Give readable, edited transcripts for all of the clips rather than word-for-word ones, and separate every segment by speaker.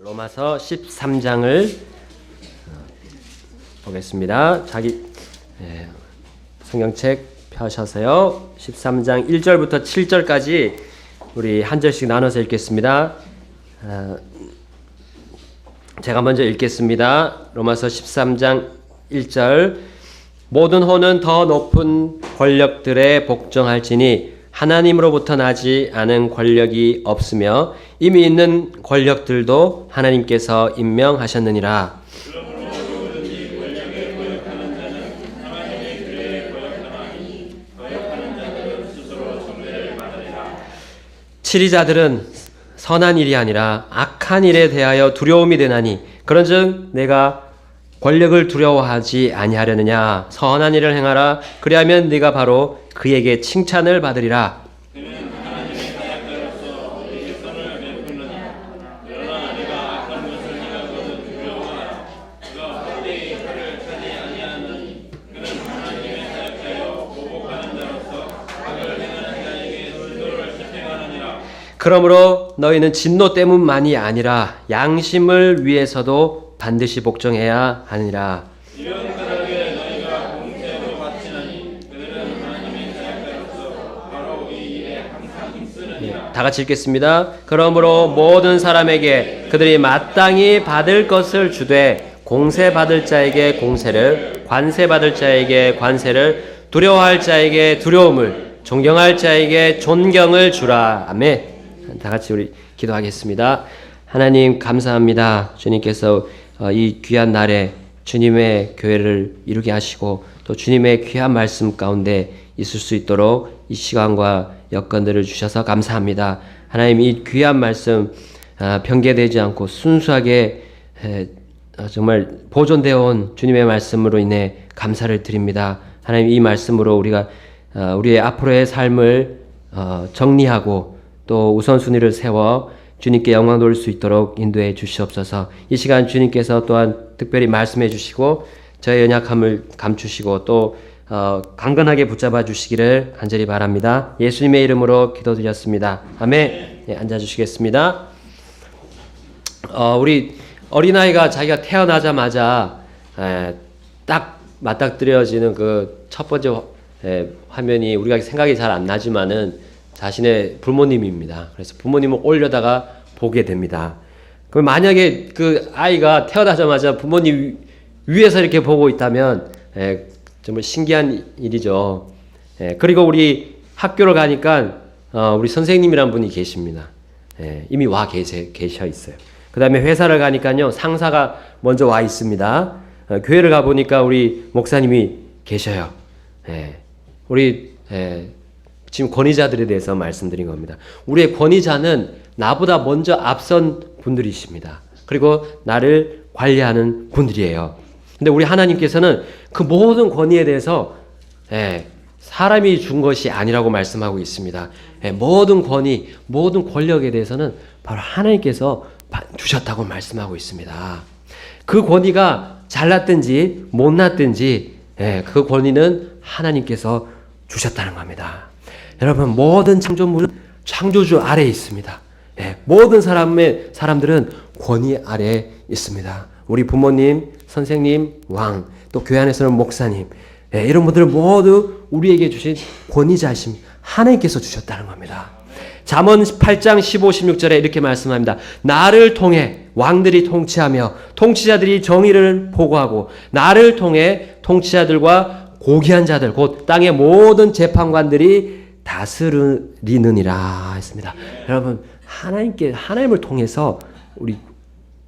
Speaker 1: 로마서 13장을 보겠습니다. 성경책 펴셔서요. 13장 1절부터 7절까지 우리 한 절씩 나눠서 읽겠습니다. 제가 먼저 읽겠습니다. 로마서 13장 1절. 모든 호는 더 높은 권력들에 복종할지니 하나님으로부터 나지 않은 권력이 없으며 이미 있는 권력들도 하나님께서 임명하셨느니라. 치리자들은 선한 일이 아니라 악한 일에 대하여 두려움이 되나니 그런즉 내가 권력을 두려워하지 아니하려느냐. 선한 일을 행하라. 그리하면 네가 바로 그에게 칭찬을 받으리라. 그러므로 너희는 진노 때문만이 아니라 양심을 위해서도 반드시 복종해야 하니라. 다 같이 읽겠습니다. 그러므로 모든 사람에게 그들이 마땅히 받을 것을 주되 공세 받을 자에게 공세를, 관세 받을 자에게 관세를, 두려워할 자에게 두려움을, 존경할 자에게 존경을 주라. 아멘. 다 같이 우리 기도하겠습니다. 하나님 감사합니다. 주님께서 이 귀한 날에 주님의 교회를 이루게 하시고 또 주님의 귀한 말씀 가운데 있을 수 있도록 이 시간과 여건들을 주셔서 감사합니다. 하나님 이 귀한 말씀 변개되지 않고 순수하게 정말 보존되어 온 주님의 말씀으로 인해 감사를 드립니다. 하나님 이 말씀으로 우리가 우리의 앞으로의 삶을 정리하고 또 우선순위를 세워 주님께 영광 돌릴 수 있도록 인도해 주시옵소서. 이 시간 주님께서 또한 특별히 말씀해 주시고 저의 연약함을 감추시고 또 강건하게 붙잡아 주시기를 간절히 바랍니다. 예수님의 이름으로 기도드렸습니다. 아멘. 네, 앉아주시겠습니다. 우리 어린아이가 자기가 태어나자마자 딱 맞닥뜨려지는 그 첫 번째 화면이 우리가 생각이 잘 안 나지만은 자신의 부모님입니다. 그래서 부모님을 올려다가 보게 됩니다. 그럼 만약에 그 아이가 태어나자마자 부모님 위에서 이렇게 보고 있다면 정말 신기한 일이죠. 그리고 우리 학교를 가니까 우리 선생님이란 분이 계십니다. 이미 와 계셔 있어요. 그 다음에 회사를 가니까요 상사가 먼저 와 있습니다. 교회를 가보니까 우리 목사님이 계셔요. 우리 지금 권위자들에 대해서 말씀드린 겁니다. 우리의 권위자는 나보다 먼저 앞선 분들이십니다. 그리고 나를 관리하는 분들이에요. 근데 우리 하나님께서는 그 모든 권위에 대해서 사람이 준 것이 아니라고 말씀하고 있습니다. 모든 권위, 모든 권력에 대해서는 바로 하나님께서 주셨다고 말씀하고 있습니다. 그 권위가 잘났든지 못났든지 그 권위는 하나님께서 주셨다는 겁니다. 여러분 모든 창조물은 창조주 아래에 있습니다. 모든 사람들은 권위 아래에 있습니다. 우리 부모님, 선생님, 왕, 또 교회 안에서는 목사님, 이런 분들은 모두 우리에게 주신 권위자이심 하나님께서 주셨다는 겁니다. 잠언 8장 15, 16절에 이렇게 말씀합니다. 나를 통해 왕들이 통치하며 통치자들이 정의를 보고하고 나를 통해 통치자들과 고귀한 자들 곧 땅의 모든 재판관들이 다스리느니라 했습니다. 여러분 하나님을 통해서 우리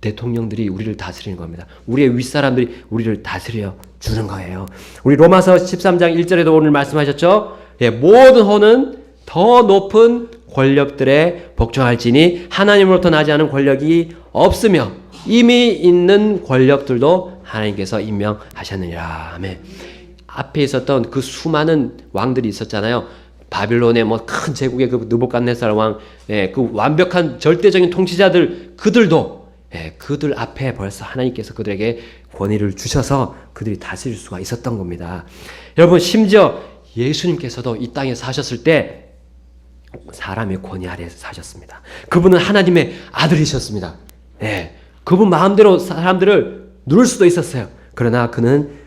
Speaker 1: 대통령들이 우리를 다스리는 겁니다. 우리의 윗사람들이 우리를 다스려 주는 거예요. 우리 로마서 13장 1절에도 오늘 말씀하셨죠. 모든 호는 더 높은 권력들에 복종할지니 하나님으로부터 나지 않은 권력이 없으며 이미 있는 권력들도 하나님께서 임명하셨느니라. 아멘. 앞에 있었던 그 수많은 왕들이 있었잖아요. 바빌론의 뭐 큰 제국의 그 느부갓네살 왕, 그 완벽한 절대적인 통치자들, 그들도 그들 앞에 벌써 하나님께서 그들에게 권위를 주셔서 그들이 다스릴 수가 있었던 겁니다. 여러분, 심지어 예수님께서도 이 땅에 사셨을 때 사람의 권위 아래에서 사셨습니다. 그분은 하나님의 아들이셨습니다. 그분 마음대로 사람들을 누를 수도 있었어요. 그러나 그는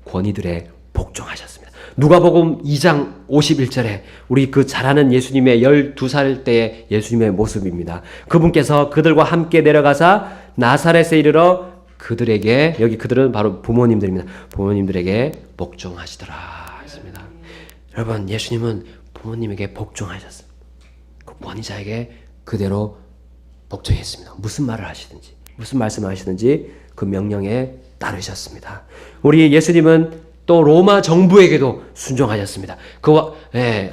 Speaker 1: 권위들에 복종하셨습니다. 누가복음 2장 51절에 우리 그 잘 아는 예수님의 12살 때의 예수님의 모습입니다. 그분께서 그들과 함께 내려가사 나사렛에 이르러 그들에게, 여기 그들은 바로 부모님들입니다. 부모님들에게 복종하시더라 했습니다. 여러분, 예수님은 부모님에게 복종하셨어요. 그 권위자에게 그대로 복종했습니다. 무슨 말을 하시든지, 무슨 말씀을 하시든지 그 명령에 따르셨습니다. 우리 예수님은 또 로마 정부에게도 순종하셨습니다.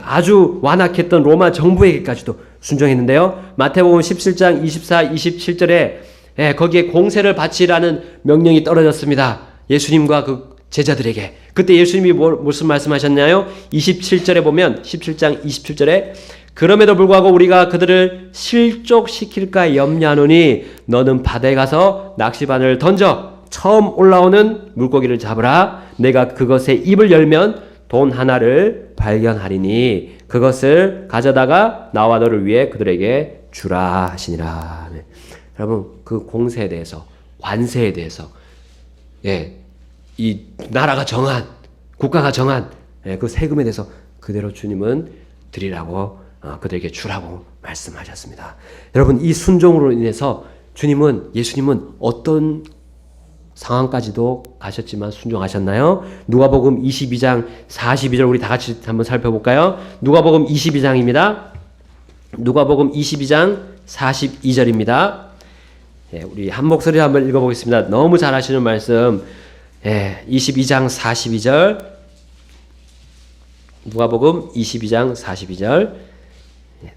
Speaker 1: 아주 완악했던 로마 정부에게까지도 순종했는데요. 마태복음 17장 24, 27절에 거기에 공세를 바치라는 명령이 떨어졌습니다. 예수님과 그 제자들에게. 그때 예수님이 무슨 말씀하셨나요? 27절에 보면 17장 27절에 그럼에도 불구하고 우리가 그들을 실족시킬까 염려하노니 너는 바다에 가서 낚시바늘을 던져 처음 올라오는 물고기를 잡으라. 내가 그것에 입을 열면 돈 하나를 발견하리니 그것을 가져다가 나와 너를 위해 그들에게 주라 하시니라. 여러분, 그 공세에 대해서, 관세에 대해서, 이 나라가 정한, 국가가 정한 그 세금에 대해서 그대로 주님은 드리라고, 그들에게 주라고 말씀하셨습니다. 여러분, 이 순종으로 인해서 예수님은 어떤 상황까지도 가셨지만 순종하셨나요? 누가복음 22장 42절 우리 다 같이 한번 살펴볼까요? 누가복음 22장입니다. 누가복음 22장 42절입니다. 우리 한 목소리로 한번 읽어보겠습니다. 너무 잘 하시는 말씀. 22장 42절. 누가복음 22장 42절.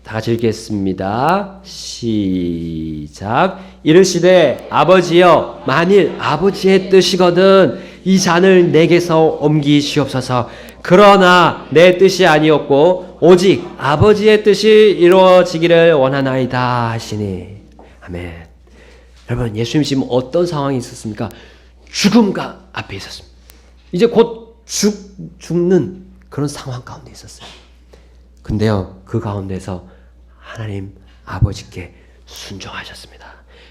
Speaker 1: 다 같이 읽겠습니다. 시작. 이르시되 아버지여, 만일 아버지의 뜻이거든 이 잔을 내게서 옮기시옵소서. 그러나 내 뜻이 아니었고 오직 아버지의 뜻이 이루어지기를 원하나이다 하시니. 아멘. 여러분, 예수님 지금 어떤 상황이 있었습니까? 죽음과 앞에 있었습니다. 이제 곧 죽는 그런 상황 가운데 있었어요. 근데요, 그 가운데서 하나님 아버지께 순종하셨습니다.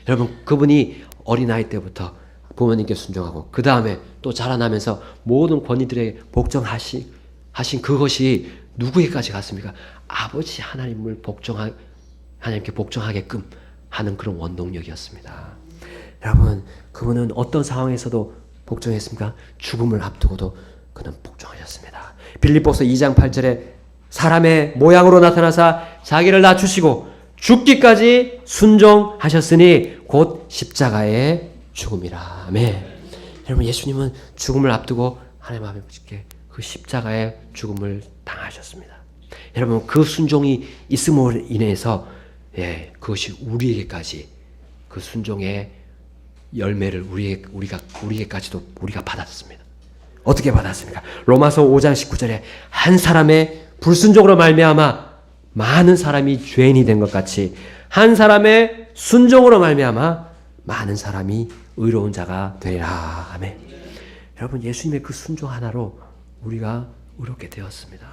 Speaker 1: 여러분, 그분이 어린아이 때부터 부모님께 순종하고 그 다음에 또 자라나면서 모든 권위들에 복종하신 그것이 누구에게까지 갔습니까? 아버지 하나님을 하나님께 복종하게끔 하는 그런 원동력이었습니다. 여러분, 그분은 어떤 상황에서도 복종했습니까? 죽음을 앞두고도 그는 복종하셨습니다. 빌립보서 2장 8절에 사람의 모양으로 나타나사 자기를 낮추시고 죽기까지 순종하셨으니 곧 십자가의 죽음이라. 아멘. 여러분, 예수님은 죽음을 앞두고 하나님 아버지께 그 십자가의 죽음을 당하셨습니다. 여러분, 그 순종이 있음으로 인해서 그것이 우리에게까지 그 순종의 열매를 우리에게까지도 우리가 받았습니다. 어떻게 받았습니까? 로마서 5장 19절에 한 사람의 불순종으로 말미암아 많은 사람이 죄인이 된 것 같이 한 사람의 순종으로 말미암아 많은 사람이 의로운 자가 되리라. 아멘. 여러분, 예수님의 그 순종 하나로 우리가 의롭게 되었습니다.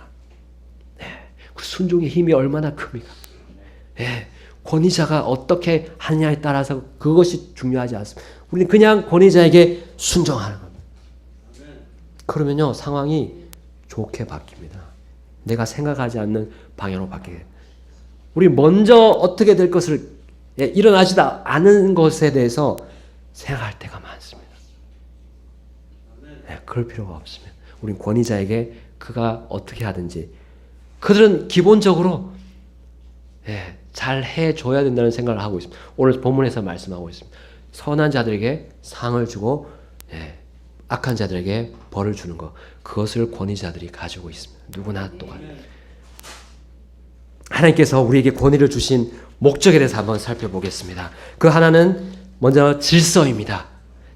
Speaker 1: 그 순종의 힘이 얼마나 큽니까? 권위자가 어떻게 하느냐에 따라서 그것이 중요하지 않습니다. 우리는 그냥 권위자에게 순종하는 겁니다. 그러면요, 상황이 좋게 바뀝니다. 내가 생각하지 않는 방향으로 바뀌게 돼요. 우리 먼저 어떻게 될 것을 일어나지도 않은 것에 대해서 생각할 때가 많습니다. 그럴 필요가 없습니다. 우린 권위자에게 그가 어떻게 하든지 그들은 기본적으로 잘 해줘야 된다는 생각을 하고 있습니다. 오늘 본문에서 말씀하고 있습니다. 선한 자들에게 상을 주고 악한 자들에게 벌을 주는 것, 그것을 권위자들이 가지고 있습니다. 누구나 똑같아요. 하나님께서 우리에게 권위를 주신 목적에 대해서 한번 살펴보겠습니다. 그 하나는 먼저 질서입니다.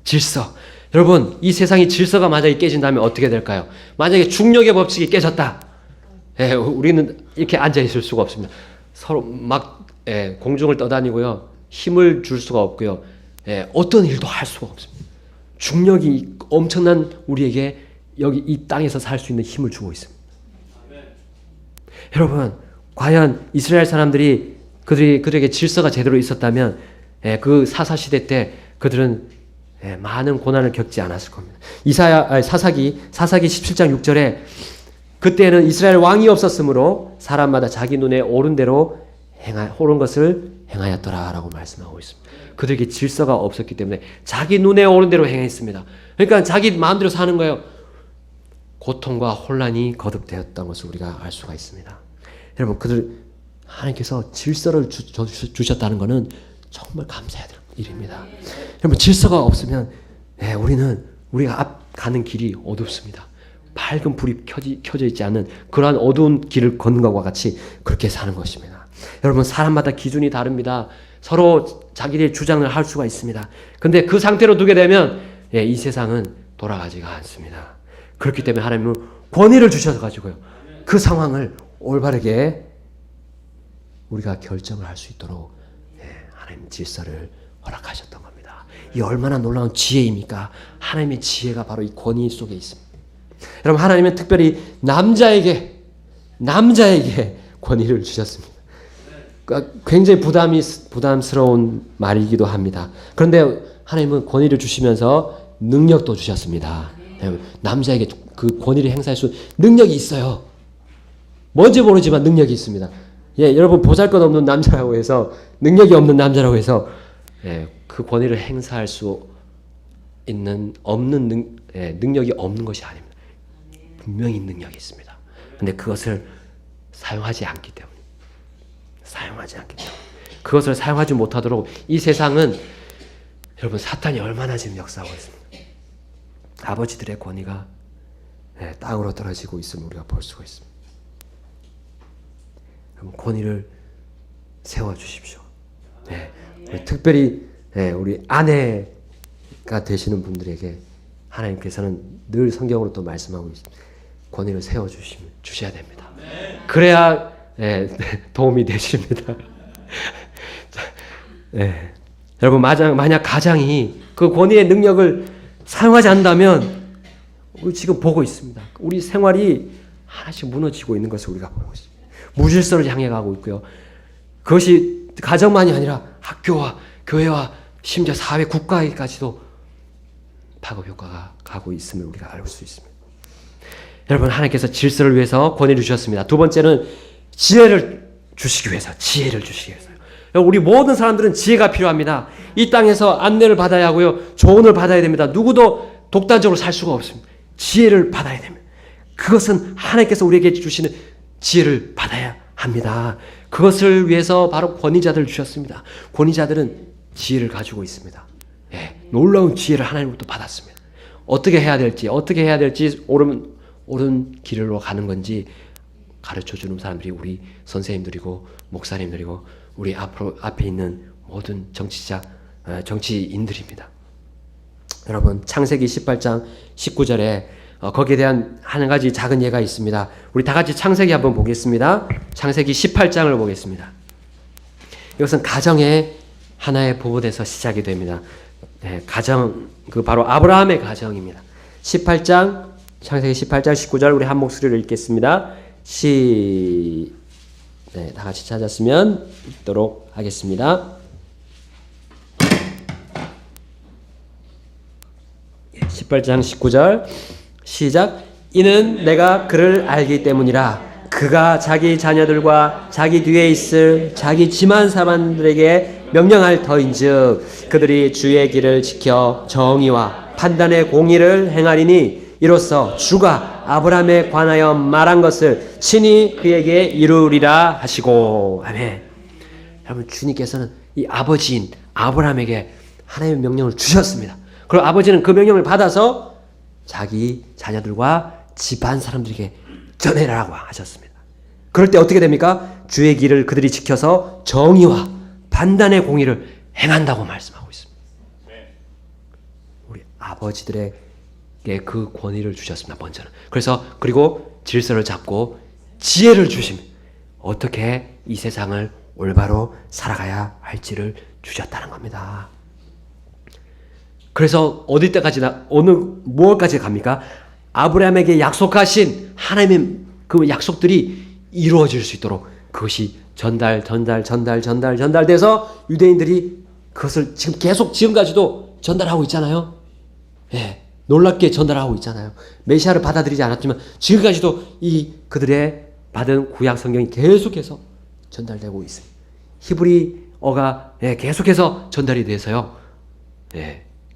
Speaker 1: 질서. 여러분, 이 세상이 질서가 만약에 깨진다면 어떻게 될까요? 만약에 중력의 법칙이 깨졌다. 우리는 이렇게 앉아 있을 수가 없습니다. 서로 막 공중을 떠다니고요. 힘을 줄 수가 없고요. 어떤 일도 할 수가 없습니다. 중력이 엄청난 우리에게 여기 이 땅에서 살 수 있는 힘을 주고 있습니다. 여러분, 과연 이스라엘 사람들이 그들에게 질서가 제대로 있었다면 그 사사시대 때 그들은 많은 고난을 겪지 않았을 겁니다. 사사기 17장 6절에 그때는 이스라엘 왕이 없었으므로 사람마다 자기 눈에 옳은 대로 옳은 것을 행하였더라라고 말씀하고 있습니다. 그들에게 질서가 없었기 때문에 자기 눈에 옳은 대로 행했습니다. 그러니까 자기 마음대로 사는 거예요. 고통과 혼란이 거듭되었던 것을 우리가 알 수가 있습니다. 여러분, 하나님께서 질서를 주셨다는 것은 정말 감사해야 될 일입니다. 여러분, 질서가 없으면 우리가 가는 길이 어둡습니다. 밝은 불이 켜져 있지 않는 그러한 어두운 길을 걷는 것과 같이 그렇게 사는 것입니다. 여러분, 사람마다 기준이 다릅니다. 서로 자기의 주장을 할 수가 있습니다. 근데 그 상태로 두게 되면 이 세상은 돌아가지가 않습니다. 그렇기 때문에 하나님은 권위를 주셔가지고요. 그 상황을 올바르게 우리가 결정을 할 수 있도록 하나님 질서를 허락하셨던 겁니다. 이 얼마나 놀라운 지혜입니까? 하나님의 지혜가 바로 이 권위 속에 있습니다. 여러분, 하나님은 특별히 남자에게 권위를 주셨습니다. 굉장히 부담스러운 말이기도 합니다. 그런데 하나님은 권위를 주시면서 능력도 주셨습니다. 남자에게 그 권위를 행사할 수 능력이 있어요. 뭔지 모르지만 능력이 있습니다. 여러분, 보잘것없는 남자라고 해서 능력이 없는 남자라고 해서 그 권위를 행사할 수 있는 능력이 없는 것이 아닙니다. 분명히 능력이 있습니다. 근데 그것을 사용하지 않기 때문에 그것을 사용하지 못하도록 이 세상은 여러분, 사탄이 얼마나 지금 역사하고 있습니다. 아버지들의 권위가 땅으로 떨어지고 있음을 우리가 볼 수가 있습니다. 여러분, 권위를 세워주십시오. 특별히 우리 아내가 되시는 분들에게 하나님께서는 늘 성경으로 또 말씀하고 있습니다. 권위를 세워주셔야 됩니다. 그래야 도움이 되십니다. 여러분, 만약 가장이 그 권위의 능력을 사용하지 않는다면 우리 지금 보고 있습니다. 우리 생활이 하나씩 무너지고 있는 것을 우리가 보고 있습니다. 무질서를 향해 가고 있고요. 그것이 가정만이 아니라 학교와 교회와 심지어 사회, 국가에까지도 파급 효과가 가고 있음을 우리가 알 수 있습니다. 여러분, 하나님께서 질서를 위해서 권위를 주셨습니다. 두 번째는 지혜를 주시기 위해서요. 우리 모든 사람들은 지혜가 필요합니다. 이 땅에서 안내를 받아야 하고요. 조언을 받아야 됩니다. 누구도 독단적으로 살 수가 없습니다. 지혜를 받아야 됩니다. 그것은 하나님께서 우리에게 주시는 지혜를 받아야 합니다. 그것을 위해서 바로 권위자들을 주셨습니다. 권위자들은 지혜를 가지고 있습니다. 놀라운 지혜를 하나님으로부터 받았습니다. 어떻게 해야 될지 옳은 길로 가는 건지 가르쳐주는 사람들이 우리 선생님들이고 목사님들이고 우리 앞에 있는 모든 정치인들입니다. 여러분, 창세기 18장 19절에 거기에 대한 한 가지 작은 예가 있습니다. 우리 다 같이 창세기 한번 보겠습니다. 창세기 18장을 보겠습니다. 이것은 가정의 하나의 부분에서 시작이 됩니다. 가정, 바로 아브라함의 가정입니다. 창세기 18장 19절 우리 한 목소리로 읽겠습니다. 다 같이 찾았으면 읽도록 하겠습니다. 18장 19절 시작. 이는 내가 그를 알기 때문이라. 그가 자기 자녀들과 자기 뒤에 있을 자기 지만 사람들에게 명령할 터인즉 그들이 주의 길을 지켜 정의와 판단의 공의를 행하리니 이로써 주가 아브라함에 관하여 말한 것을 친히 그에게 이루리라 하시고. 아멘. 여러분, 주님께서는 이 아버지인 아브라함에게 하나님의 명령을 주셨습니다. 그리고 아버지는 그 명령을 받아서 자기 자녀들과 집안 사람들에게 전해라라고 하셨습니다. 그럴 때 어떻게 됩니까? 주의 길을 그들이 지켜서 정의와 판단의 공의를 행한다고 말씀하고 있습니다. 우리 아버지들에게 그 권위를 주셨습니다. 먼저는. 그래서 그리고 질서를 잡고 지혜를 주심, 어떻게 이 세상을 올바로 살아가야 할지를 주셨다는 겁니다. 그래서 어디 때까지 어느 무엇까지 갑니까? 아브라함에게 약속하신 하나님의 그 약속들이 이루어질 수 있도록 그것이 전달돼서 유대인들이 그것을 지금 계속 지금까지도 전달하고 있잖아요. 예, 놀랍게 전달하고 있잖아요. 메시아를 받아들이지 않았지만 지금까지도 이 그들의 받은 구약 성경이 계속해서 전달되고 있습니다. 히브리어가 계속해서 전달이 돼서요.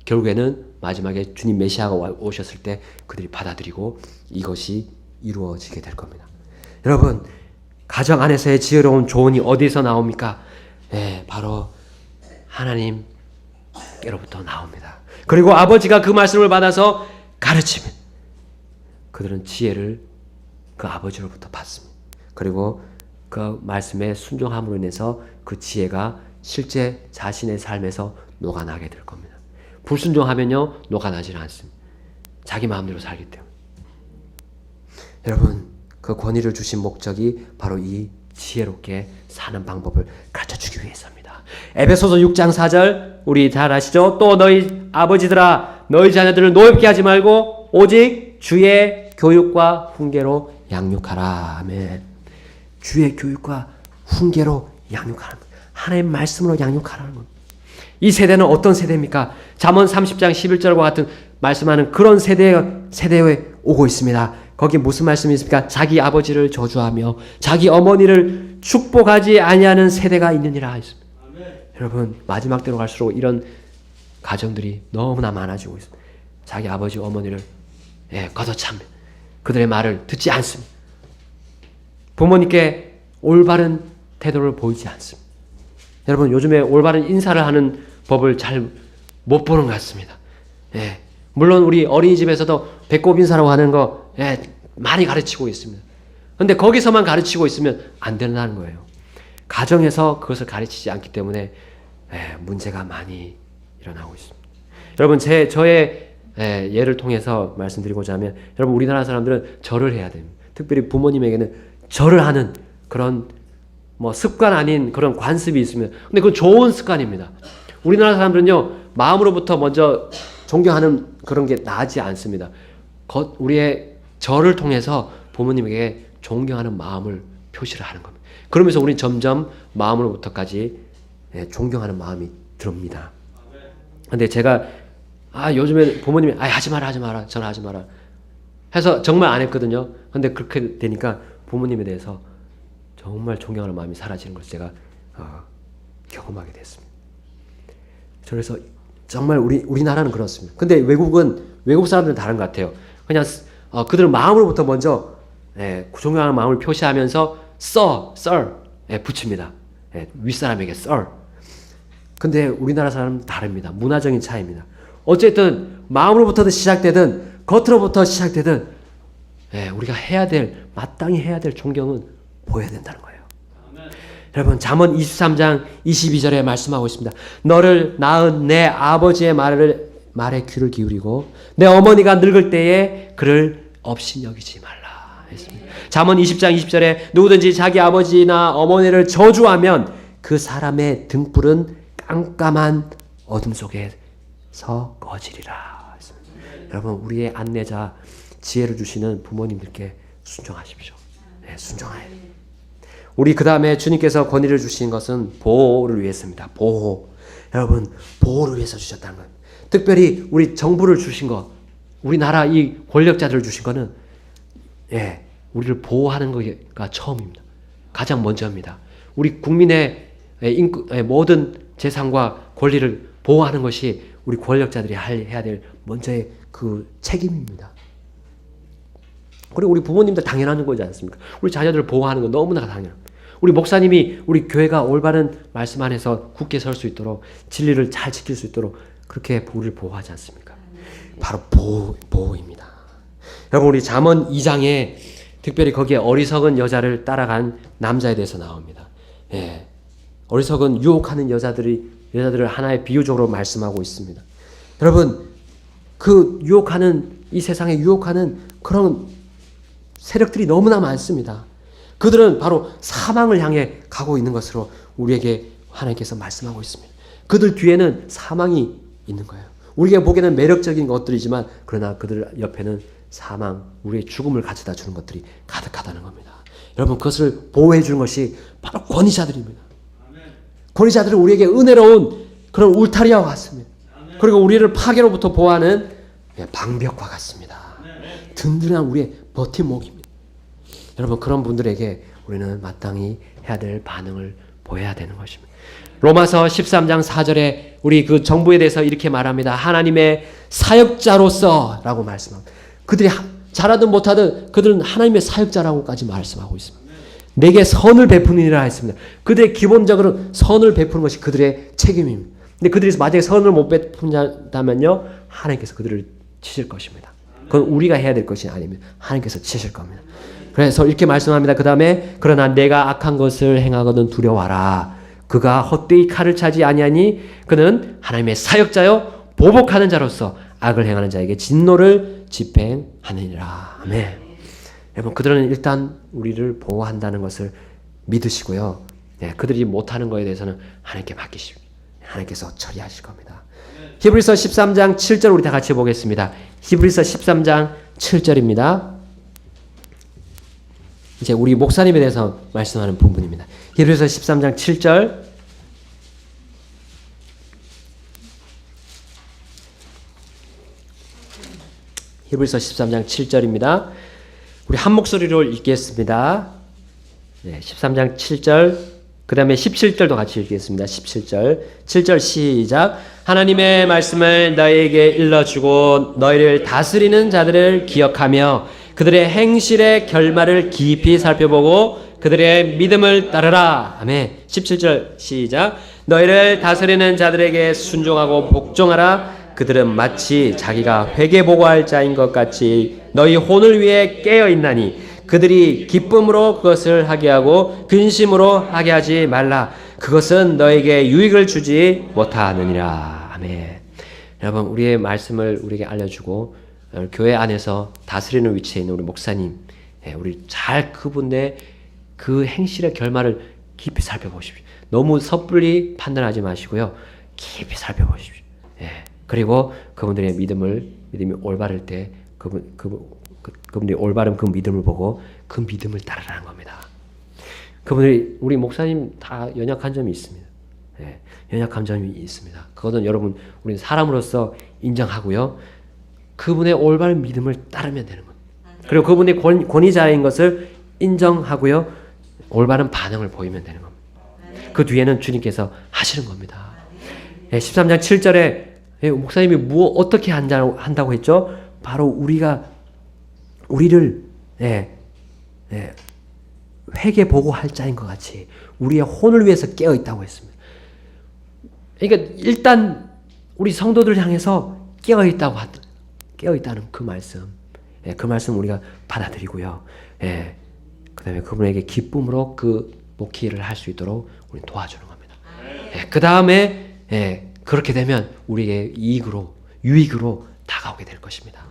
Speaker 1: 결국에는 마지막에 주님 메시아가 오셨을 때 그들이 받아들이고 이것이 이루어지게 될 겁니다. 여러분, 가정 안에서의 지혜로운 조언이 어디서 나옵니까? 바로 하나님께로부터 나옵니다. 그리고 아버지가 그 말씀을 받아서 가르치면 그들은 지혜를 그 아버지로부터 받습니다. 그리고 그 말씀에 순종함으로 인해서 그 지혜가 실제 자신의 삶에서 녹아나게 될 겁니다. 불순종하면요, 녹아나지는 않습니다. 자기 마음대로 살기 때문에. 여러분, 그 권위를 주신 목적이 바로 이 지혜롭게 사는 방법을 가르쳐주기 위해서입니다. 에베소서 6장 4절 우리 잘 아시죠? 또 너희 아버지들아 너희 자녀들을 노엽게 하지 말고 오직 주의 교육과 훈계로 양육하라. 아멘. 주의 교육과 훈계로 양육하라는 것. 하나님의 말씀으로 양육하라는 것. 이 세대는 어떤 세대입니까? 잠언 30장 11절과 같은 말씀하는 그런 세대에 오고 있습니다. 거기 무슨 말씀이 있습니까? 자기 아버지를 저주하며 자기 어머니를 축복하지 아니하는 세대가 있느니라 했습니다. 여러분, 마지막 때로 갈수록 이런 가정들이 너무나 많아지고 있습니다. 자기 아버지 어머니를 걷어차며 그들의 말을 듣지 않습니다. 부모님께 올바른 태도를 보이지 않습니다. 여러분, 요즘에 올바른 인사를 하는 법을 잘 못 보는 것 같습니다. 물론 우리 어린이집에서도 배꼽 인사라고 하는 거 많이 가르치고 있습니다. 그런데 거기서만 가르치고 있으면 안 된다는 거예요. 가정에서 그것을 가르치지 않기 때문에 문제가 많이 일어나고 있습니다. 여러분, 저의 예를 통해서 말씀드리고자 하면, 여러분, 우리나라 사람들은 절을 해야 됩니다. 특별히 부모님에게는 절을 하는 그런 습관 아닌 그런 관습이 있으면, 근데 그건 좋은 습관입니다. 우리나라 사람들은요, 마음으로부터 먼저 존경하는 그런 게 나지 않습니다. 우리의 절을 통해서 부모님에게 존경하는 마음을 표시를 하는 겁니다. 그러면서 우리는 점점 마음으로부터까지 존경하는 마음이 듭니다. 근데 제가 요즘에 부모님이 하지 마라 전화하지 마라 해서 정말 안 했거든요. 근데 그렇게 되니까 부모님에 대해서 정말 존경하는 마음이 사라지는 것을 제가 경험하게 됐습니다. 그래서 정말 우리나라는 그렇습니다. 근데 외국 사람들은 다른 것 같아요. 그냥 그들은 마음으로부터 먼저 존경하는 마음을 표시하면서 sir 붙입니다. 윗사람에게 sir. 근데 우리나라 사람은 다릅니다. 문화적인 차이입니다. 어쨌든 마음으로부터 시작되든 겉으로부터 시작되든 우리가 마땅히 해야 될 존경은 보여야 된다는 거예요. 여러분, 잠언 23장 22절에 말씀하고 있습니다. 너를 낳은 내 아버지의 말에 귀를 기울이고 내 어머니가 늙을 때에 그를 업신여기지 말라 했습니다. 잠언 20장 20절에 누구든지 자기 아버지나 어머니를 저주하면 그 사람의 등불은 깜깜한 어둠 속에서 꺼지리라 했습니다. 여러분, 우리의 안내자 지혜를 주시는 부모님들께 순종하십시오. 순종하여. 우리 그 다음에 주님께서 권위를 주신 것은 보호를 위해서입니다. 보호. 여러분, 보호를 위해서 주셨다는 거예요. 특별히 우리 정부를 주신 것, 우리나라 이 권력자들을 주신 거는 우리를 보호하는 것가 처음입니다. 가장 먼저입니다. 우리 국민의 모든 재산과 권리를 보호하는 것이 우리 권력자들이 해야 될 먼저의 그 책임입니다. 그리고 우리 부모님도 당연한 거지 않습니까? 우리 자녀들을 보호하는 건 너무나 당연합니다. 우리 목사님이 우리 교회가 올바른 말씀 안에서 굳게 설 수 있도록 진리를 잘 지킬 수 있도록 그렇게 우리를 보호하지 않습니까? 바로 보호입니다. 여러분, 우리 잠언 2장에 특별히 거기에 어리석은 여자를 따라간 남자에 대해서 나옵니다. 어리석은 유혹하는 여자들을 하나의 비유적으로 말씀하고 있습니다. 여러분, 그 유혹하는, 이 세상에 유혹하는 그런 세력들이 너무나 많습니다. 그들은 바로 사망을 향해 가고 있는 것으로 우리에게 하나님께서 말씀하고 있습니다. 그들 뒤에는 사망이 있는 거예요. 우리가 보기에는 매력적인 것들이지만 그러나 그들 옆에는 사망, 우리의 죽음을 가져다 주는 것들이 가득하다는 겁니다. 여러분, 그것을 보호해 주는 것이 바로 권위자들입니다. 권위자들은 우리에게 은혜로운 그런 울타리와 같습니다. 그리고 우리를 파괴로부터 보호하는 방벽과 같습니다. 든든한 우리의 버팀목입니다. 여러분, 그런 분들에게 우리는 마땅히 해야 될 반응을 보여야 되는 것입니다. 로마서 13장 4절에 우리 그 정부에 대해서 이렇게 말합니다. 하나님의 사역자로서 라고 말씀합니다. 그들이 잘하든 못하든 그들은 하나님의 사역자라고까지 말씀하고 있습니다. 내게 선을 베푸니라 했습니다. 그들의 기본적으로 선을 베푸는 것이 그들의 책임입니다. 근데 그들이 만약에 선을 못 베푼다면요, 하나님께서 그들을 치실 것입니다. 그건 우리가 해야 될 것이 아닙니다. 하나님께서 치실 겁니다. 그래서 이렇게 말씀합니다. 그 다음에 그러나 내가 악한 것을 행하거든 두려워하라. 그가 헛되이 칼을 차지 아니하니 그는 하나님의 사역자요 보복하는 자로서 악을 행하는 자에게 진노를 집행하느니라. 아멘. 여러분, 그들은 일단 우리를 보호한다는 것을 믿으시고요. 그들이 못하는 것에 대해서는 하나님께 맡기십시오. 하나님께서 처리하실 겁니다. 히브리서 13장 7절 우리 다 같이 보겠습니다. 히브리서 13장 7절입니다. 이제 우리 목사님에 대해서 말씀하는 부분입니다. 히브리서 13장 7절. 히브리서 13장 7절입니다. 우리 한 목소리로 읽겠습니다. 13장 7절, 그 다음에 17절도 같이 읽겠습니다. 17절, 7절 시작. 하나님의 말씀을 너희에게 일러주고 너희를 다스리는 자들을 기억하며 그들의 행실의 결말을 깊이 살펴보고 그들의 믿음을 따르라. 아멘. 17절 시작. 너희를 다스리는 자들에게 순종하고 복종하라. 그들은 마치 자기가 회개 보고할 자인 것 같이 너희 혼을 위해 깨어 있나니 그들이 기쁨으로 그것을 하게 하고 근심으로 하게 하지 말라. 그것은 너에게 유익을 주지 못하느니라. 아멘. 여러분, 우리의 말씀을 우리에게 알려주고 교회 안에서 다스리는 위치에 있는 우리 목사님, 우리 잘 그분의 그 행실의 결말을 깊이 살펴보십시오. 너무 섣불리 판단하지 마시고요. 깊이 살펴보십시오. 그리고 그분들의 믿음이 올바를 때 그분들이 올바른 그 믿음을 보고 그 믿음을 따르라는 겁니다. 그분들이, 우리 목사님 다 연약한 점이 있습니다. 연약한 점이 있습니다. 그것은 여러분, 우리는 사람으로서 인정하고요. 그분의 올바른 믿음을 따르면 되는 겁니다. 그리고 그분의 권위자인 것을 인정하고요. 올바른 반응을 보이면 되는 겁니다. 그 뒤에는 주님께서 하시는 겁니다. 13장 7절에 목사님이 어떻게 한다고 했죠? 바로 우리를 회개 보고할 자인 것 같이 우리의 혼을 위해서 깨어 있다고 했습니다. 그러니까 일단 우리 성도들 향해서 깨어 있다는 그 말씀, 그 말씀 우리가 받아들이고요. 그 다음에 그분에게 기쁨으로 그 목회를 할 수 있도록 우리 도와주는 겁니다. 그 다음에 그렇게 되면 우리에게 유익으로 다가오게 될 것입니다.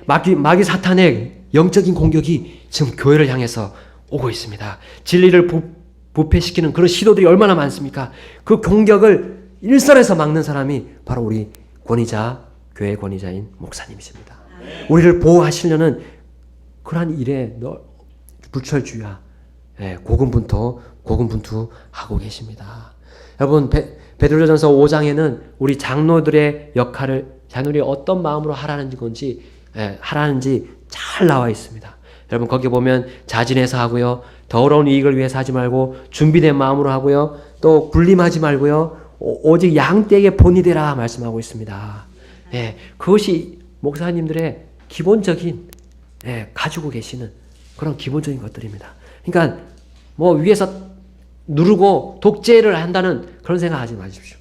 Speaker 1: 마귀 사탄의 영적인 공격이 지금 교회를 향해서 오고 있습니다. 진리를 부패시키는 그런 시도들이 얼마나 많습니까? 그 공격을 일선에서 막는 사람이 바로 우리 교회 권위자인 목사님이십니다. 우리를 보호하시려는 그러한 일에 불철주야 고군분투하고 계십니다. 여러분, 베드로전서 5장에는 우리 장로들의 역할을 장로들이 어떤 마음으로 하라는 건지 잘 나와 있습니다. 여러분, 거기 보면 자진해서 하고요, 더러운 이익을 위해서 하지 말고 준비된 마음으로 하고요, 또 군림하지 말고요, 오직 양떼에게 본이 되라 말씀하고 있습니다. 그것이 목사님들의 기본적인 가지고 계시는 그런 기본적인 것들입니다. 그러니까 위에서 누르고 독재를 한다는 그런 생각하지 마십시오.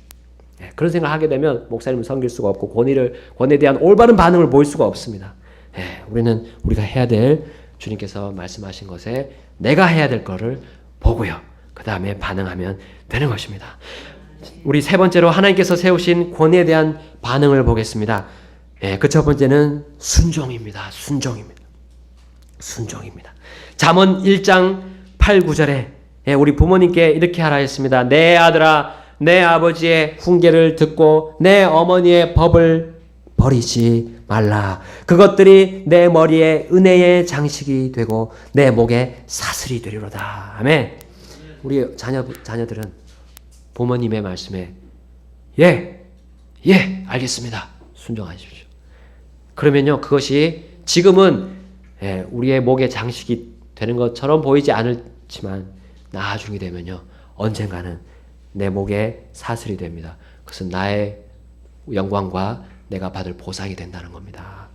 Speaker 1: 그런 생각하게 되면 목사님을 섬길 수가 없고 권위에 대한 올바른 반응을 보일 수가 없습니다. 우리는 우리가 해야 될, 주님께서 말씀하신 것에 내가 해야 될 거를 보고요, 그 다음에 반응하면 되는 것입니다. 우리 세 번째로 하나님께서 세우신 권위에 대한 반응을 보겠습니다. 그 첫 번째는 순종입니다. 순종입니다. 순종입니다. 잠언 1장 8, 9절에 우리 부모님께 이렇게 하라 했습니다. 내 아들아, 내 아버지의 훈계를 듣고 내 어머니의 법을 버리지 말라. 그것들이 내 머리에 은혜의 장식이 되고 내 목에 사슬이 되리로다. 아멘. 우리 자녀들은 부모님의 말씀에 예, 알겠습니다. 순종하십시오. 그러면요, 그것이 지금은 우리의 목에 장식이 되는 것처럼 보이지 않지만 나중에 되면요, 언젠가는 내 목에 사슬이 됩니다. 그것은 나의 영광과 내가 받을 보상이 된다는 겁니다.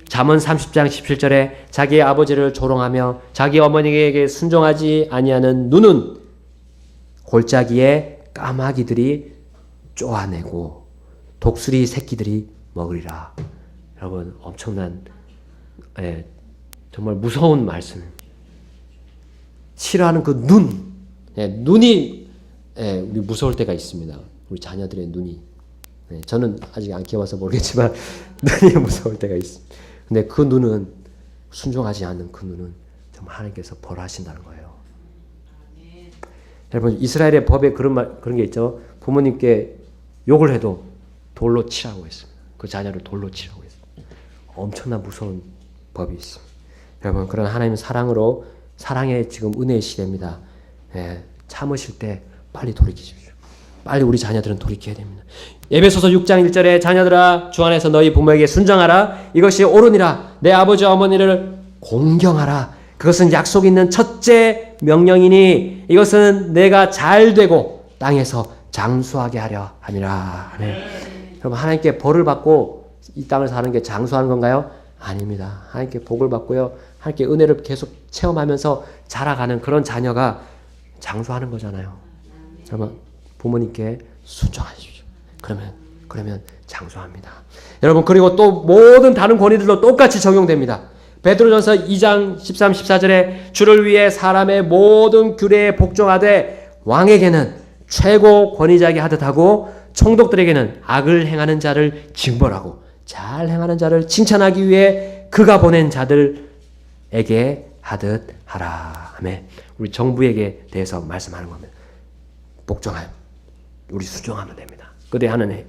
Speaker 1: 잠언 30장 17절에 자기의 아버지를 조롱하며 자기 어머니에게 순종하지 아니하는 눈은 골짜기에 까마귀들이 쪼아내고 독수리 새끼들이 먹으리라. 여러분, 엄청난 정말 무서운 말씀입니다. 싫어하는 그 눈이 우리 무서울 때가 있습니다. 우리 자녀들의 눈이. 저는 아직 안 키워봐서 모르겠지만 눈이 무서울 때가 있습니다. 근데 그 눈은, 순종하지 않는 그 눈은 정말 하나님께서 벌하신다는 거예요. 여러분, 이스라엘의 법에 그런 게 있죠. 부모님께 욕을 해도 돌로 치라고 했습니다. 그 자녀를 돌로 치라고 했습니다. 엄청난 무서운 법이 있습니다. 여러분, 그런 하나님의 사랑의 지금 은혜의 시대입니다. 참으실 때 빨리 돌이키십시오. 빨리 우리 자녀들은 돌이켜야 됩니다. 에베소서 6장 1절에 자녀들아, 주 안에서 너희 부모에게 순종하라. 이것이 옳으니라. 내 아버지 어머니를 공경하라. 그것은 약속 있는 첫째 명령이니 이것은 내가 잘 되고 땅에서 장수하게 하려 함이라. 아멘. 여러분, 하나님께 벌을 받고 이 땅을 사는 게 장수하는 건가요? 아닙니다. 하나님께 복을 받고요, 하나님께 은혜를 계속 체험하면서 자라가는 그런 자녀가 장수하는 거잖아요. 여러분, 부모님께 순종하십시오. 그러면 장수합니다. 여러분, 그리고 또 모든 다른 권위들도 똑같이 적용됩니다. 베드로전서 2장 13, 14절에 주를 위해 사람의 모든 규례에 복종하되 왕에게는 최고 권위자에게 하듯 하고 총독들에게는 악을 행하는 자를 징벌하고 잘 행하는 자를 칭찬하기 위해 그가 보낸 자들에게 하듯 하라. 아멘. 우리 정부에게 대해서 말씀하는 겁니다. 복종하여 우리 순종하면 됩니다. 그들이 하는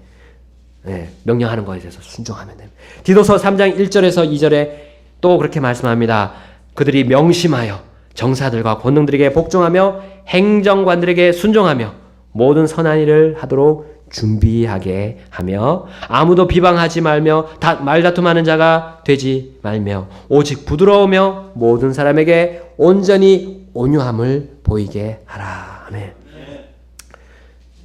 Speaker 1: 명령하는 것에 대해서 순종하면 됩니다. 디도서 3장 1절에서 2절에 또 그렇게 말씀합니다. 그들이 명심하여 정사들과 권능들에게 복종하며 행정관들에게 순종하며 모든 선한 일을 하도록 준비하게 하며 아무도 비방하지 말며 말다툼하는 자가 되지 말며 오직 부드러우며 모든 사람에게 온전히 온유함을 보이게 하라. 아멘.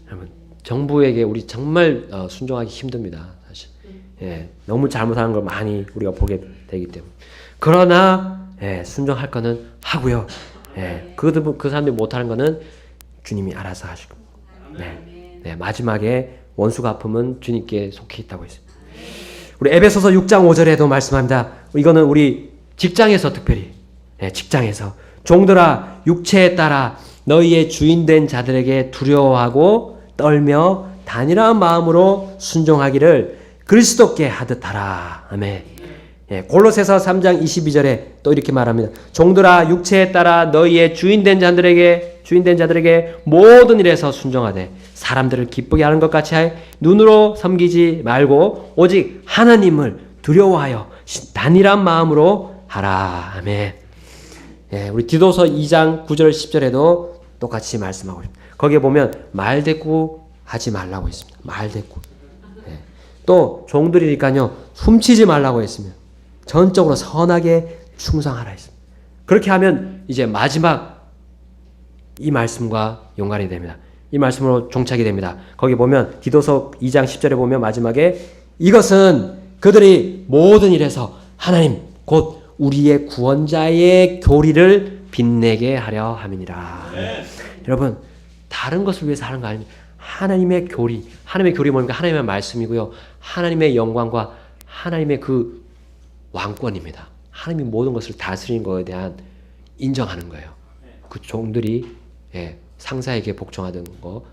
Speaker 1: 여러분, 정부에게 우리 정말 순종하기 힘듭니다. 사실 너무 잘못하는 걸 많이 우리가 보게 되기 때문에. 그러나 순종할 거는 하고요. 그 사람들이 못하는 거는 주님이 알아서 하시고. 마지막에 원수 갚음은 주님께 속해 있다고 했습니다. 우리 에베소서 6장 5절에도 말씀합니다. 이거는 우리 직장에서 특별히 직장에서 종들아 육체에 따라 너희의 주인된 자들에게 두려워하고 떨며 단일한 마음으로 순종하기를 그리스도께 하듯 하라. 아멘. 골로새서 3장 22절에 또 이렇게 말합니다. 종들아 육체에 따라 너희의 주인된 자들에게 모든 일에서 순종하되 사람들을 기쁘게 하는 것 같이 눈으로 섬기지 말고 오직 하나님을 두려워하여 단일한 마음으로 하라. 아멘. 우리 디도서 2장 9절 10절에도 똑같이 말씀하고 있습니다. 거기에 보면 말대꾸 하지 말라고 했습니다. 말대꾸. 또 종들이니까요, 훔치지 말라고 했으며 전적으로 선하게 충성하라 했습니다. 그렇게 하면 이제 마지막 이 말씀과 연관이 됩니다. 이 말씀으로 종착이 됩니다. 거기 보면 디도서 2장 10절에 보면 마지막에 이것은 그들이 모든 일에서 하나님 곧 우리의 구원자의 교리를 빛내게 하려 함이니라. 여러분, 다른 것을 위해서 하는 거 아닙니다. 하나님의 교리 뭡니까? 하나님의 말씀이고요. 하나님의 영광과 하나님의 그 왕권입니다. 하나님이 모든 것을 다스리는 것에 대한 인정하는 거예요. 그 종들이 상사에게 복종하는 거,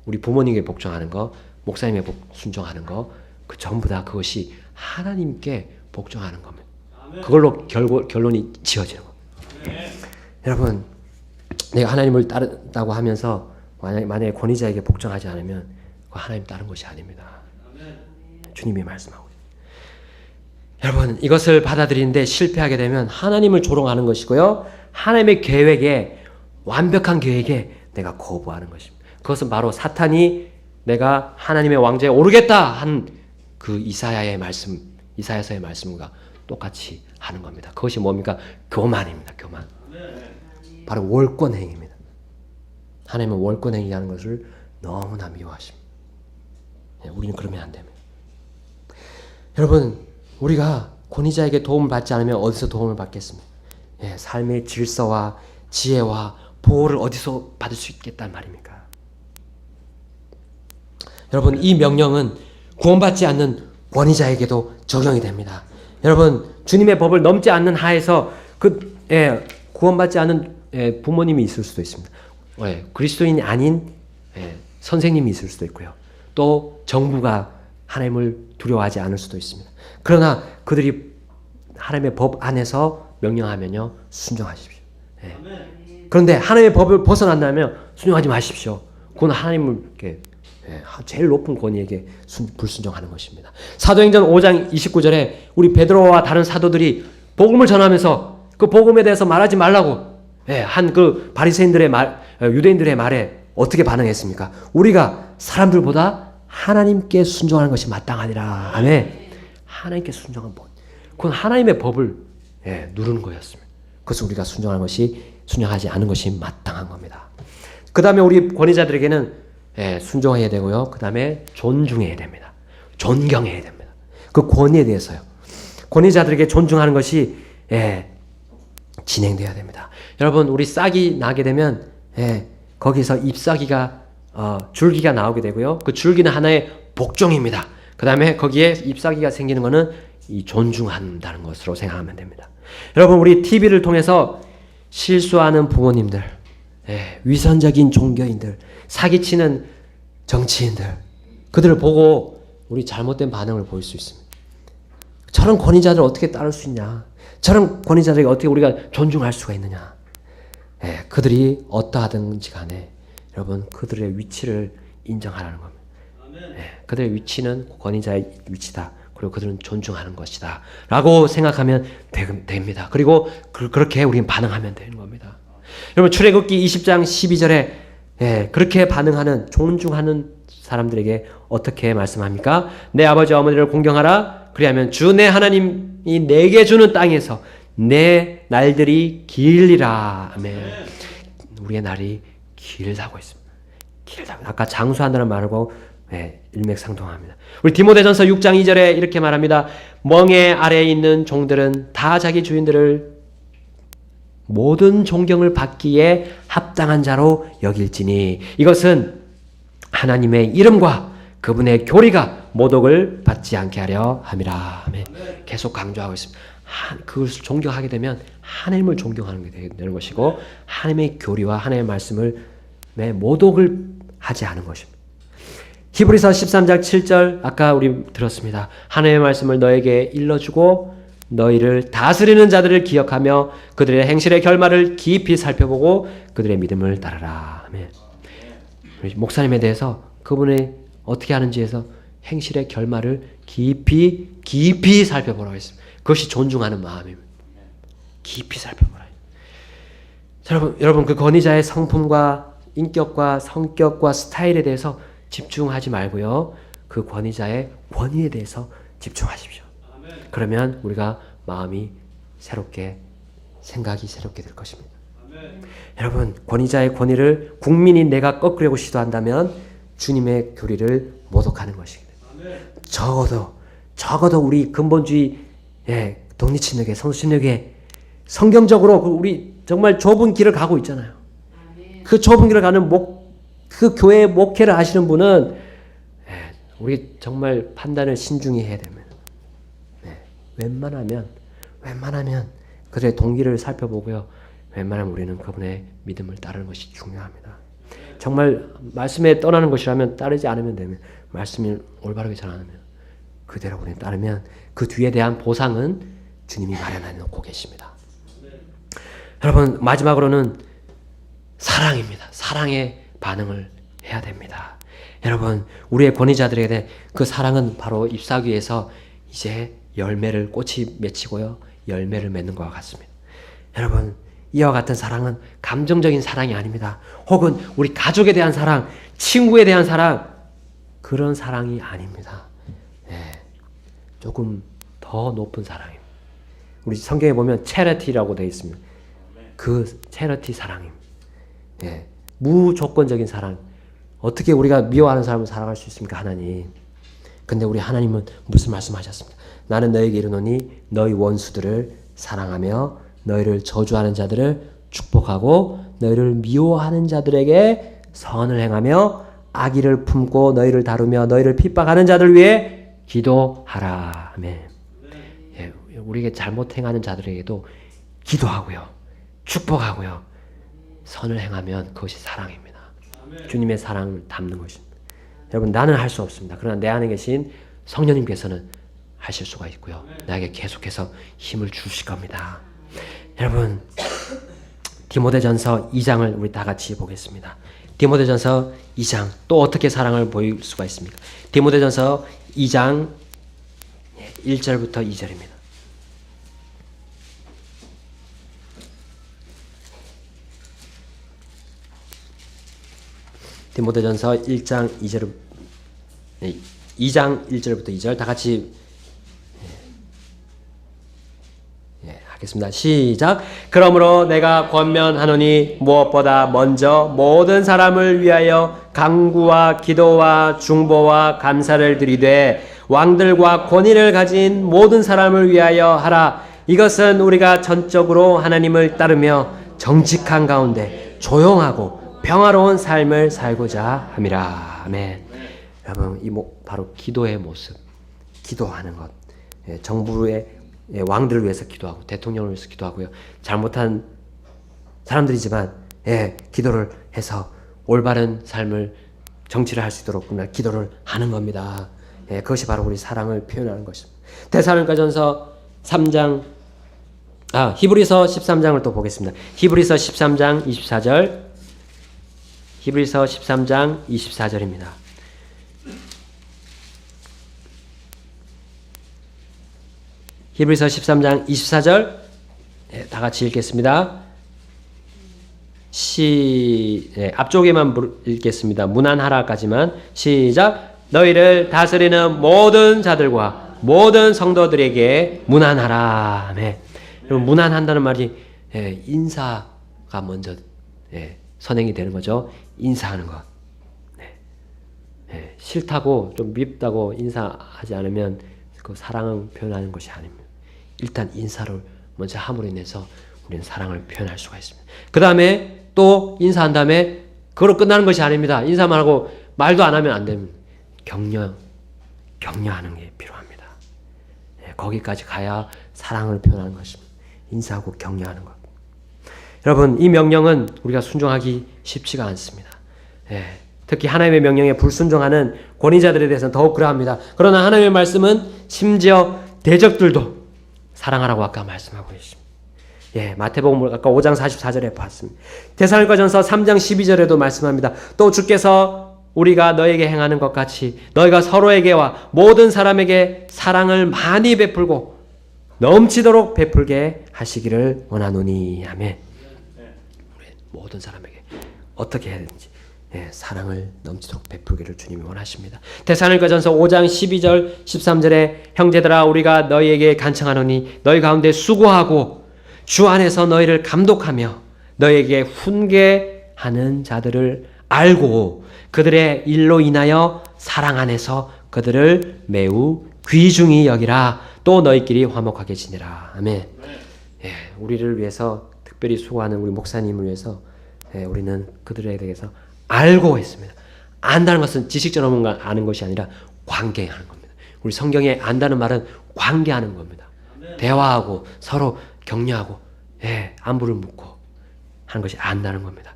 Speaker 1: 우리 부모님에게 복종하는 거, 목사님에게 순종하는 거, 그 전부 다 그것이 하나님께 복종하는 겁니다. 그걸로 결론이 지어지는 겁니다. 여러분, 내가 하나님을 따른다고 하면서 만약에 권위자에게 복종하지 않으면 그 하나님 따른 것이 아닙니다. 주님이 말씀하고 있습니다. 여러분, 이것을 받아들이는데 실패하게 되면 하나님을 조롱하는 것이고요. 하나님의 계획에, 완벽한 계획에 내가 거부하는 것입니다. 그것은 바로 사탄이 내가 하나님의 왕좌에 오르겠다 한 그 이사야서의 말씀과 똑같이 하는 겁니다. 그것이 뭡니까? 교만입니다. 교만. 바로 월권행위입니다. 하나님은 월권행위하는 것을 너무나 미워하십니다. 우리는 그러면 안 됩니다. 여러분, 우리가 권위자에게 도움을 받지 않으면 어디서 도움을 받겠습니까? 삶의 질서와 지혜와 보호를 어디서 받을 수 있겠단 말입니까? 여러분, 이 명령은 구원받지 않는 권위자에게도 적용이 됩니다. 여러분, 주님의 법을 넘지 않는 하에서 구원받지 않은 부모님이 있을 수도 있습니다. 그리스도인이 아닌 선생님이 있을 수도 있고요. 또 정부가 하나님을 두려워하지 않을 수도 있습니다. 그러나 그들이 하나님의 법 안에서 명령하면요, 순종하십시오. 그런데 하나님의 법을 벗어난다면 순종하지 마십시오. 그건 하나님을 이렇게 제일 높은 권위에게 불순종하는 것입니다. 사도행전 5장 29절에 우리 베드로와 다른 사도들이 복음을 전하면서 그 복음에 대해서 말하지 말라고 한 그 바리새인들의 유대인들의 말에 어떻게 반응했습니까? 우리가 사람들보다 하나님께 순종하는 것이 마땅하니라. 아멘. 하나님께 순종한 법. 그건 하나님의 법을 누르는 거였습니다. 그래서 우리가 순종하지 않은 것이 마땅한 겁니다. 그 다음에 우리 권위자들에게는 순종해야 되고요. 그 다음에 존중해야 됩니다. 존경해야 됩니다. 그 권위에 대해서요. 권위자들에게 존중하는 것이 진행돼야 됩니다. 여러분, 우리 싹이 나게 되면 거기서 잎사귀가 줄기가 나오게 되고요. 그 줄기는 하나의 복종입니다. 그 다음에 거기에 잎사귀가 생기는 것은 이 존중한다는 것으로 생각하면 됩니다. 여러분, 우리 TV를 통해서 실수하는 부모님들, 위선적인 종교인들, 사기치는 정치인들, 그들을 보고 우리 잘못된 반응을 보일 수 있습니다. 저런 권위자들 어떻게 따를 수 있냐? 저런 권위자들에게 어떻게 우리가 존중할 수가 있느냐? 그들이 어떠하든지 간에 여러분, 그들의 위치를 인정하라는 겁니다. 그들의 위치는 권위자의 위치다. 그리고 그들은 존중하는 것이다. 라고 생각하면 됩니다. 그리고 그렇게 우리는 반응하면 되는 겁니다. 여러분, 출애굽기 20장 12절에 그렇게 반응하는, 존중하는 사람들에게 어떻게 말씀합니까? 내 아버지와 어머니를 공경하라. 그리하면 주 내 하나님이 내게 주는 땅에서 내 날들이 길리라. 아멘. 우리의 날이 길다고 했습니다. 길다고. 아까 장수한다는 말하고 일맥상통합니다. 우리 디모데전서 6장 2절에 이렇게 말합니다. 멍에 아래에 있는 종들은 다 자기 주인들을 모든 존경을 받기에 합당한 자로 여길지니 이것은 하나님의 이름과 그분의 교리가 모독을 받지 않게 하려 함이라. 아멘. 계속 강조하고 있습니다. 그것을 존경하게 되면 하나님을 존경하는 게 되는 것이고 하나님의 교리와 하나님의 말씀을 모독을 하지 않은 것입니다. 히브리서 13장 7절 아까 우리 들었습니다. 하나님의 말씀을 너에게 일러주고 너희를 다스리는 자들을 기억하며 그들의 행실의 결말을 깊이 살펴보고 그들의 믿음을 따르라. 아멘. 목사님에 대해서 그분이 어떻게 하는지에서 행실의 결말을 깊이 살펴보라고 했습니다. 그것이 존중하는 마음입니다. 깊이 살펴보라. 여러분, 그 권위자의 성품과 인격과 성격과 스타일에 대해서 집중하지 말고요. 그 권위자의 권위에 대해서 집중하십시오. 그러면 우리가 마음이 새롭게, 생각이 새롭게 될 것입니다. 여러분, 권위자의 권위를 국민인 내가 꺾으려고 시도한다면 주님의 교리를 모독하는 것입니다. 적어도 우리 근본주의 독립침략의 성신력의 성경적으로 우리 정말 좁은 길을 가고 있잖아요. 그 좁은 길을 가는 그 교회의 목회를 하시는 분은 우리 정말 판단을 신중히 해야 됩니다. 웬만하면 그들의 동기를 살펴보고요. 웬만하면 우리는 그분의 믿음을 따르는 것이 중요합니다. 정말 말씀에 떠나는 것이라면 따르지 않으면 되면 말씀이 올바르게 전하면 그대로 우리는 따르면 그 뒤에 대한 보상은 주님이 마련해 놓고 계십니다. 여러분, 마지막으로는 사랑입니다. 사랑의 반응을 해야 됩니다. 여러분, 우리의 권위자들에게 그 사랑은 바로 잎사귀에서 이제 꽃이 맺히고요, 열매를 맺는 것과 같습니다. 여러분, 이와 같은 사랑은 감정적인 사랑이 아닙니다. 혹은 우리 가족에 대한 사랑, 친구에 대한 사랑, 그런 사랑이 아닙니다. 조금 더 높은 사랑입니다. 우리 성경에 보면 charity라고 되어 있습니다. 그 charity 사랑입니다. 무조건적인 사랑. 어떻게 우리가 미워하는 사람을 사랑할 수 있습니까, 하나님? 근데 우리 하나님은 무슨 말씀하셨습니까? 나는 너에게 이르노니 너희 원수들을 사랑하며 너희를 저주하는 자들을 축복하고 너희를 미워하는 자들에게 선을 행하며 악의를 품고 너희를 다루며 너희를 핍박하는 자들 위해 기도하라. 아멘. 우리에게 잘못 행하는 자들에게도 기도하고요, 축복하고요, 선을 행하면 그것이 사랑입니다. 주님의 사랑을 담는 것입니다. 여러분, 나는 할 수 없습니다. 그러나 내 안에 계신 성령님께서는 하실 수가 있고요, 나에게 계속해서 힘을 주실 겁니다. 여러분, 디모데전서 2장을 우리 다 같이 보겠습니다. 디모데전서 2장, 또 어떻게 사랑을 보일 수가 있습니까? 디모데전서 2장 1절부터 2절입니다. 디모데전서 1장 2장 1절부터 2절 다 같이 하겠습니다. 시작. 그러므로 내가 권면하노니 무엇보다 먼저 모든 사람을 위하여 간구와 기도와 중보와 감사를 드리되 왕들과 권위를 가진 모든 사람을 위하여 하라. 이것은 우리가 전적으로 하나님을 따르며 정직한 가운데 조용하고 평화로운 삶을 살고자 함이라. 아멘. 여러분, 바로 기도의 모습, 기도하는 것. 정부의 왕들을 위해서 기도하고 대통령을 위해서 기도하고요. 잘못한 사람들이지만 기도를 해서 올바른 삶을 정치를 할 수 있도록 기도를 하는 겁니다. 그것이 바로 우리 사랑을 표현하는 것입니다. 데살로니가전서 3장, 히브리서 13장을 또 보겠습니다. 히브리서 13장 24절. 히브리서 13장 24절입니다. 히브리서 13장 24절 다 같이 읽겠습니다. 앞쪽에만 읽겠습니다. 무난하라까지만. 시작. 너희를 다스리는 모든 자들과 모든 성도들에게 무난하라. 아멘. 무난한다는 말이 인사가 먼저 선행이 되는 거죠. 인사하는 것. 싫다고 좀 밉다고 인사하지 않으면 그 사랑을 표현하는 것이 아닙니다. 일단 인사를 먼저 함으로 인해서 우리는 사랑을 표현할 수가 있습니다. 그 다음에 또 인사한 다음에 그걸로 끝나는 것이 아닙니다. 인사만 하고 말도 안 하면 안 됩니다. 격려하는 게 필요합니다. 거기까지 가야 사랑을 표현하는 것입니다. 인사하고 격려하는 것. 여러분, 이 명령은 우리가 순종하기 쉽지가 않습니다. 특히 하나님의 명령에 불순종하는 권위자들에 대해서는 더욱 그러합니다. 그러나 하나님의 말씀은 심지어 대적들도 사랑하라고 아까 말씀하고 계십니다. 마태복음 아까 5장 44절에 봤습니다. 데살로니가전서 3장 12절에도 말씀합니다. 또 주께서 우리가 너에게 행하는 것 같이 너희가 서로에게와 모든 사람에게 사랑을 많이 베풀고 넘치도록 베풀게 하시기를 원하노니. 아멘. 우리 모든 사람에게 어떻게 해야 되는지 사랑을 넘치도록 베풀기를 주님이 원하십니다. 데살로니가전서 5장 12절 13절에 형제들아 우리가 너희에게 간청하노니 너희 가운데 수고하고 주 안에서 너희를 감독하며 너희에게 훈계하는 자들을 알고 그들의 일로 인하여 사랑 안에서 그들을 매우 귀중히 여기라. 또 너희끼리 화목하게 지내라. 아멘. 우리를 위해서 특별히 수고하는 우리 목사님을 위해서 우리는 그들에 대해서 알고 있습니다. 안다는 것은 지식적으로 아는 것이 아니라 관계하는 겁니다. 우리 성경에 안다는 말은 관계하는 겁니다. 대화하고 서로 격려하고 안부를 묻고 하는 것이 안다는 겁니다.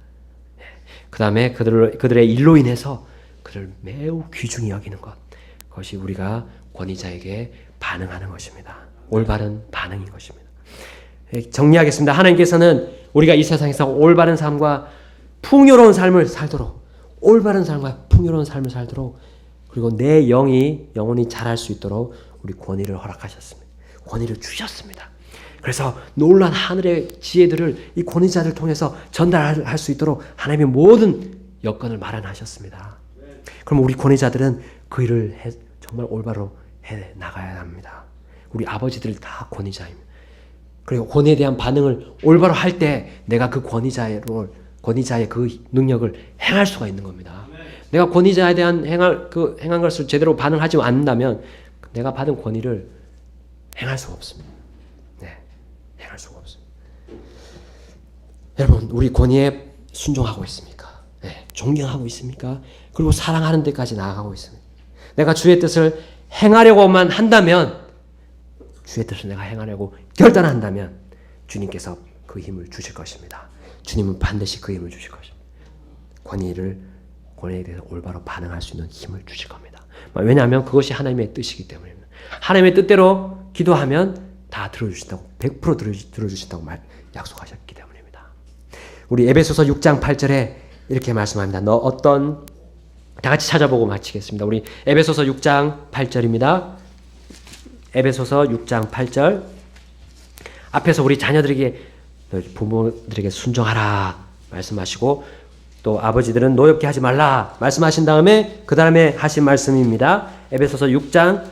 Speaker 1: 그 다음에 그들의 일로 인해서 그를 매우 귀중히 여기는 것, 그것이 우리가 권위자에게 반응하는 것입니다. 올바른 반응인 것입니다. 정리하겠습니다. 하나님께서는 우리가 이 세상에서 올바른 삶과 풍요로운 삶을 살도록, 올바른 삶과 풍요로운 삶을 살도록, 그리고 내 영이 영원히 자랄 수 있도록 우리 권위를 허락하셨습니다. 권위를 주셨습니다. 그래서 놀란 하늘의 지혜들을 이 권위자들 통해서 전달할 수 있도록 하나님의 모든 여건을 마련하셨습니다. 그럼 우리 권위자들은 그 일을 정말 올바로 해 나가야 합니다. 우리 아버지들 다 권위자입니다. 그리고 권위에 대한 반응을 올바로 할 때 내가 그 권위자의 그 능력을 행할 수가 있는 겁니다. 내가 권위자에 대한 행한 것을 제대로 반응하지 않는다면 내가 받은 권위를 행할 수가 없습니다. 네, 행할 수가 없습니다. 여러분, 우리 권위에 순종하고 있습니까? 네, 존경하고 있습니까? 그리고 사랑하는 데까지 나아가고 있습니다. 내가 주의 뜻을 행하려고만 한다면, 주의 뜻을 내가 행하려고 결단한다면 주님께서 그 힘을 주실 것입니다. 주님은 반드시 그 힘을 주실 것입니다. 권위에 대해서 올바로 반응할 수 있는 힘을 주실 겁니다. 왜냐하면 그것이 하나님의 뜻이기 때문입니다. 하나님의 뜻대로 기도하면 다 들어주신다고, 100% 들어주신다고 약속하셨기 때문입니다. 우리 에베소서 6장 8절에 이렇게 말씀합니다. 다 같이 찾아보고 마치겠습니다. 우리 에베소서 6장 8절입니다. 에베소서 6장 8절. 앞에서 우리 자녀들에게, 부모들에게 순종하라 말씀하시고, 또 아버지들은 노엽게 하지 말라 말씀하신 다음에 그 다음에 하신 말씀입니다. 에베소서 6장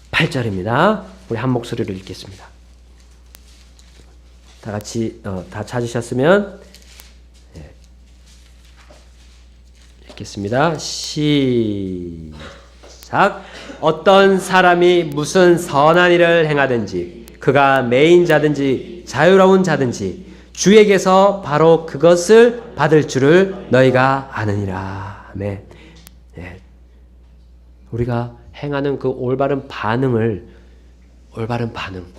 Speaker 1: 8절입니다. 우리 한 목소리로 읽겠습니다. 다 같이 다 찾으셨으면 읽겠습니다. 시작. 어떤 사람이 무슨 선한 일을 행하든지 그가 매인 자든지 자유로운 자든지 주에게서 바로 그것을 받을 줄을 너희가 아느니라. 아멘. 네. 우리가 행하는 그 올바른 반응,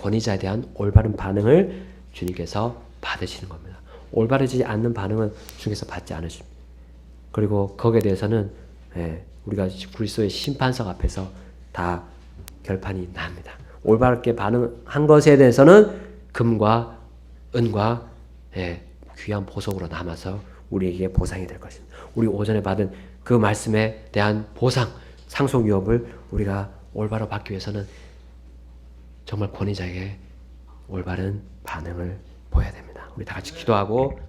Speaker 1: 권위자에 대한 올바른 반응을 주님께서 받으시는 겁니다. 올바르지 않는 반응은 주님께서 받지 않으십니다. 그리고 거기에 대해서는 우리가 그리스도의 심판석 앞에서 다 결판이 납니다. 올바르게 반응한 것에 대해서는 금과 은과 귀한 보석으로 남아서 우리에게 보상이 될 것입니다. 우리 오전에 받은 그 말씀에 대한 보상, 상속 유업을 우리가 올바로 받기 위해서는 정말 권위자에게 올바른 반응을 보여야 됩니다. 우리 다 같이 기도하고